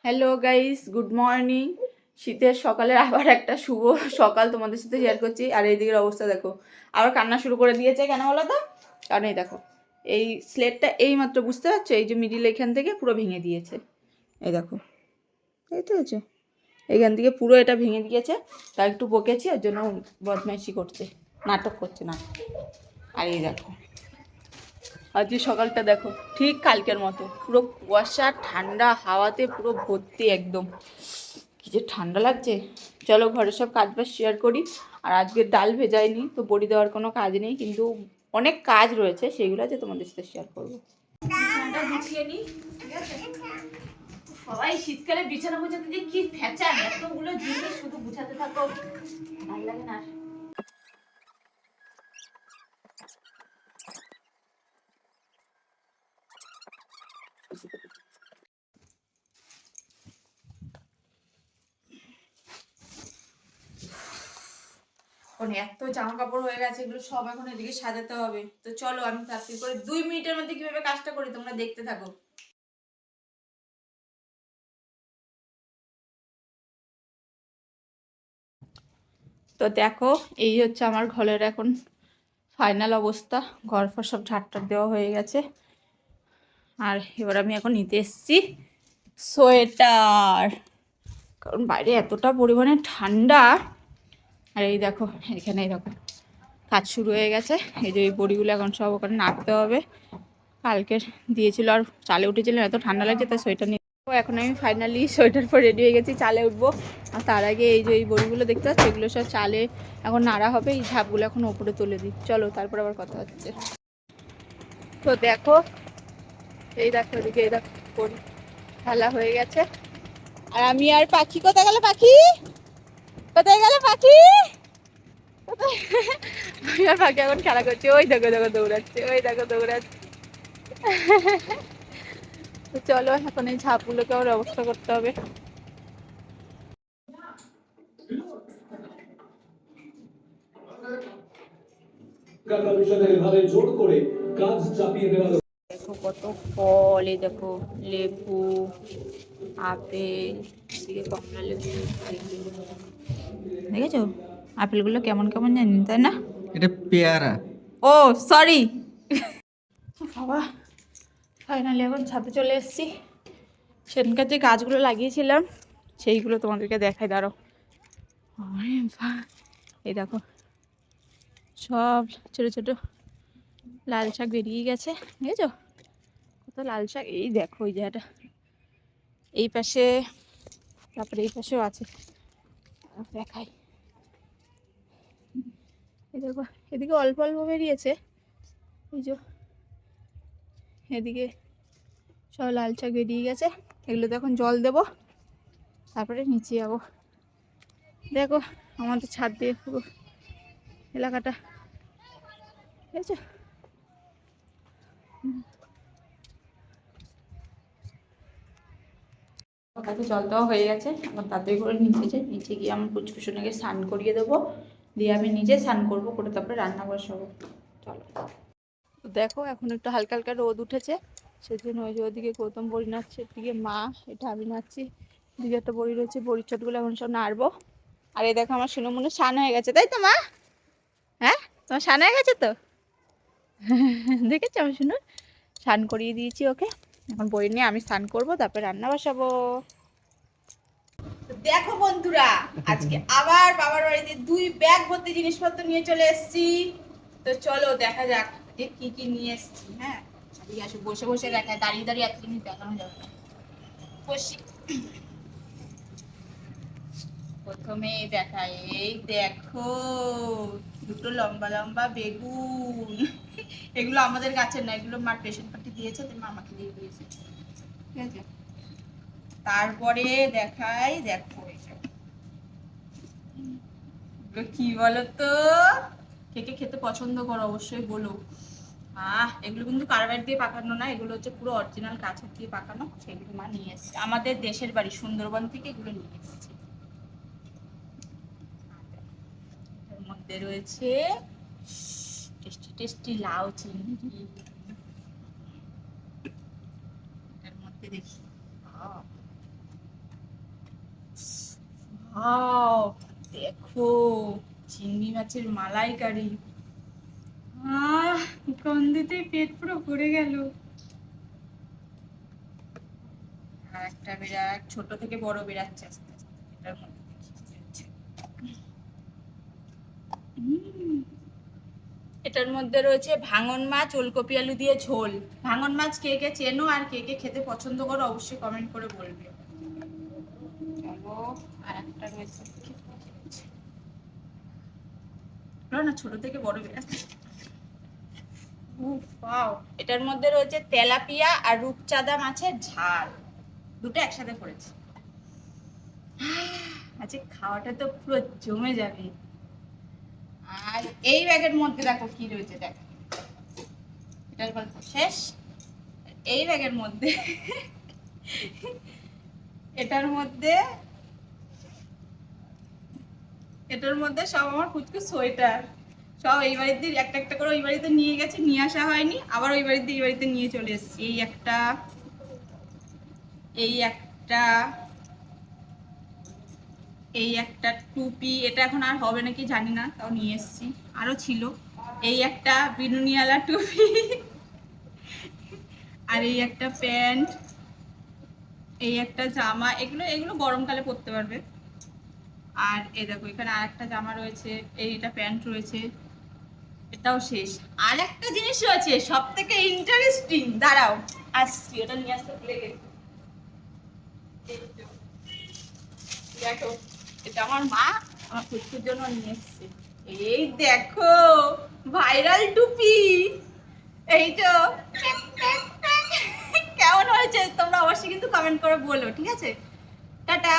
Hello guys, good morning. শীতের সকালের আবার একটা শুভ সকাল তোমাদের সাথে শেয়ার করছি। আর এই দিকের অবস্থা দেখো, আবার কান্না শুরু করে দিয়েছে। কেন বলো তো? কারণ এই দেখো, এই স্লেটটা এই মাত্র, বুঝতে পারছো, এই যে মিডিল এখান থেকে পুরো ভেঙে দিয়েছে। এই দেখো, এই তো হচ্ছে এখান থেকে পুরো এটা ভেঙে দিয়েছে। তার একটু বকেছি, ওর জন্য বদমাইশি করছে, নাটক করছে না। আর এই দেখো, আজকে সকালটা দেখো ঠিক কালকের মতো, পুরো কুয়াশা, ঠান্ডা হাওয়াতে পুরো ভর্তি একদম। কি যে ঠান্ডা লাগছে। চলো ঘরের সব কাজ বাজ শেয়ার করি। আর আজকে ডাল ভেজাইনি, তো বড়ি দেওয়ার কোনো কাজ নেই, কিন্তু অনেক কাজ রয়েছে, সেইগুলো যে তোমাদের সাথে শেয়ার করবো। বিছানাটা গুছিয়ে নিই, ঠিক আছে? সবাই শীতকালে বিছানা গুছাতে যে কি ফ্যাচান, এতগুলো জিনিস শুধু গুছাতে থাকো, ভালো লাগে না। এত জামা কাপড় হয়ে গেছে, এগুলো সব এখন এদিকে সাজাতে হবে। তো চলো আমি তাড়াতাড়ি করে 2 মিনিটের মধ্যে কিভাবে কাজটা করি তোমরা দেখতে থাকো। তো দেখো, এই হচ্ছে আমার ঘরের এখন ফাইনাল অবস্থা। ঘর ফর সব ঝাড়টার দেওয়া হয়ে গেছে। আর এবার আমি এখন নিতে এসেছি সোয়েটার, কারণ বাইরে এতটা পরিমাণে ঠান্ডা। আর এই দেখো, এখানে এই দেখো কাজ শুরু হয়ে গেছে। এই যে এই বড়িগুলো এখন সব ওখানে নাড়তে হবে। কালকে দিয়েছিল আর চালে উঠেছিল, এত ঠান্ডা লাগছে তাই সোয়েটার নিয়ে। এখন আমি ফাইনালি সোয়েটার পর রেডি হয়ে গেছি, চালে উঠবো। আর তার আগে এই যে এই বড়িগুলো দেখতে পাচ্ছি, এগুলো সব চালে এখন নাড়া হবে। এই ঝাপগুলো এখন ওপরে তুলে দিই। চলো তারপর আবার কথা হচ্ছে। তো দেখো, এই দেখো এদিকে, এই দেখো বড়ি ঢালা হয়ে গেছে। আর আমি আর পাখি, কোথায় গেল পাখি? কোথায় গেল পাখি? কোথায়? আমি আর পাখি এখন খেলা করছি। ওই দেখো দেখো দৌড়াচ্ছে, ওই দেখো দৌড়াচ্ছে। তো চলো এখন এই ঝাপগুলোকে আবার ব্যবস্থা করতে হবে। দেখো কত ফল, এই দেখো লেবু, আপেল, এদিকে কমলা লেবু, দেখেছো আপেলগুলো কেমন কেমন জানি, তাই না? এটা পেয়ারা। ও সরি বাবা, ফাইনালি এখন ছাদে চলে এসেছি। সেখানকার যে গাছগুলো লাগিয়েছিলাম সেইগুলো তোমাদেরকে দেখাই, দাঁড়ো। এই দেখো সব ছোট ছোট লাল শাক বেরিয়ে গেছে, বুঝেছো? কত লাল শাক, এই দেখো ওই জায়গাটা, এই পাশে, তারপরে এই পাশেও আছে, দেখাই। এই দেখো এদিকে অল্প অল্প বেরিয়েছে, এই যে এদিকে সব লাল শাক বেরিয়ে গেছে। এগুলো তো এখন জল দেবো, তারপরে নিচে যাবো। দেখো আমাদের ছাদ দিয়ে পুরো এলাকাটা, ঠিক আছে? কাছে জল দেওয়া হয়ে গেছে, এখন তাড়াতাড়ি করে নিচে গিয়ে আমার পুচকুসোনাকে স্নান করিয়ে দেবো, দিয়ে আমি নিজে স্নান করবো, করে তারপরে রান্না বসাবো। চলো দেখো এখন একটু হালকা হালকা রোদ উঠেছে, সেজন্য ওই যে ওদিকে গৌতম বড়ি নাড়ছে, এদিকে মা, এটা আমি নাড়ছি, দিকে একটা বড়ি রয়েছে, বড়ির চটগুলো এখন সব নাড়বো। আর এই দেখো আমার সোনামুনি স্নান হয়ে গেছে, তাই তো মা? হ্যাঁ, তোমার স্নান হয়ে গেছে তো? দেখেছো আমি শুনুন, স্নান করিয়ে দিয়েছি ওকে। এখন বড়ি নিয়ে আমি স্নান করবো, তারপরে রান্না বসাবো। দেখো বন্ধুরা, আজকে আবার বাবার বাড়িতে 2 ব্যাগ ভর্তি জিনিসপত্র নিয়ে চলে এসেছি। তো চলো দেখা যাক যে কি কি নিয়ে এসেছি। হ্যাঁ, ঠিক আছে, বসে বসে দেখায়, দাঁড়িয়ে দাঁড়িয়ে এত জিনিস দেখানো যাবে না। বসি, প্রথমে দেখাই, এই দেখো দুটো লম্বা লম্বা বেগুন। এগুলো আমাদের গাছের না, এগুলো মার পেশেন্ট পার্টি দিয়েছে, তো মা আমাকে দিয়ে দিয়েছে, ঠিক আছে? তারপরে দেখাই, দেখো কি বলতো, কে কে খেতে পছন্দ করো অবশ্যই বলো। এগুলো কিন্তু কার্বাইড দিয়ে পাকানো না, এগুলো হচ্ছে পুরো অরিজিনাল কাছের দিয়ে পাকানো। সেগুলো মা নিয়ে এসেছে আমাদের দেশের বাড়ি সুন্দরবন থেকে, এগুলো নিয়ে এসেছে। এর মধ্যে রয়েছে টেস্টি টেস্টি লাউ চিংড়ি। এর মধ্যে দেখি, ওয়াও, দেখো চিংড়ি মাছের মালাইকারি। গন্ধেতে পেট পুরো ভরে গেল। আর একটা বিরাট, ছোট থেকে বড় বেরাচ্ছে আস্তে আস্তে। এটার মধ্যে দেখি কি হচ্ছে। এটার মধ্যে রয়েছে ভাঙন মাছ, ওলকপি আলু দিয়ে ঝোল। ভাঙন মাছ কে কে চেনো আর কে কে খেতে পছন্দ করো অবশ্যই কমেন্ট করে বলবে। চলো, আর একটা রয়েছে, না ছোট থেকে বড় বেরাচ্ছে। এটার মধ্যে রয়েছে তেলাপিয়া আর রূপচাঁদা মাছের ঝাল, দুটো একসাথে করেছি। আজকে খাওয়াটা তো পুরো জমে যাবে। আর এই ব্যাগের মধ্যে দেখো কি রয়েছে, দেখো এটার গল্প শেষ। এই ব্যাগের মধ্যে এটার মধ্যে সব আমার কুচকু সোয়েটার, সব এই বাড়িতে একটা একটা করে ওই বাড়িতে নিয়ে গেছে, নিয়ে আসা হয়নি, আবার ওই বাড়িতে এই বাড়িতে নিয়ে চলে এসেছি। এই একটা, এই একটা, এই একটা টুপি, এটা এখন আর হবে নাকি জানি না, তাও নিয়ে এসেছি। আরো ছিল, এই একটা বিনুনিওয়ালা টুপি, আর এই একটা প্যান্ট, এই একটা জামা, এগুলো এগুলো গরমকালে পরতে পারবে। আর এই দেখো এখানে আর একটা জামা রয়েছে, এইটা প্যান্ট রয়েছে, এটাও শেষ। আর একটা জিনিস রয়েছে সব থেকে ইন্টারেস্টিং, দাঁড়াও আসছি, ওটা নিয়ে আসতে ভুলে গেছি। দেখো, এটা আমার মা আমার কুকুর জন্য নিয়ে এসছে। এই দেখো ভাইরাল টুপি, এই তো। কেমন হয়েছে তোমরা অবশ্যই কিন্তু কমেন্ট করে বলো, ঠিক আছে? টাটা।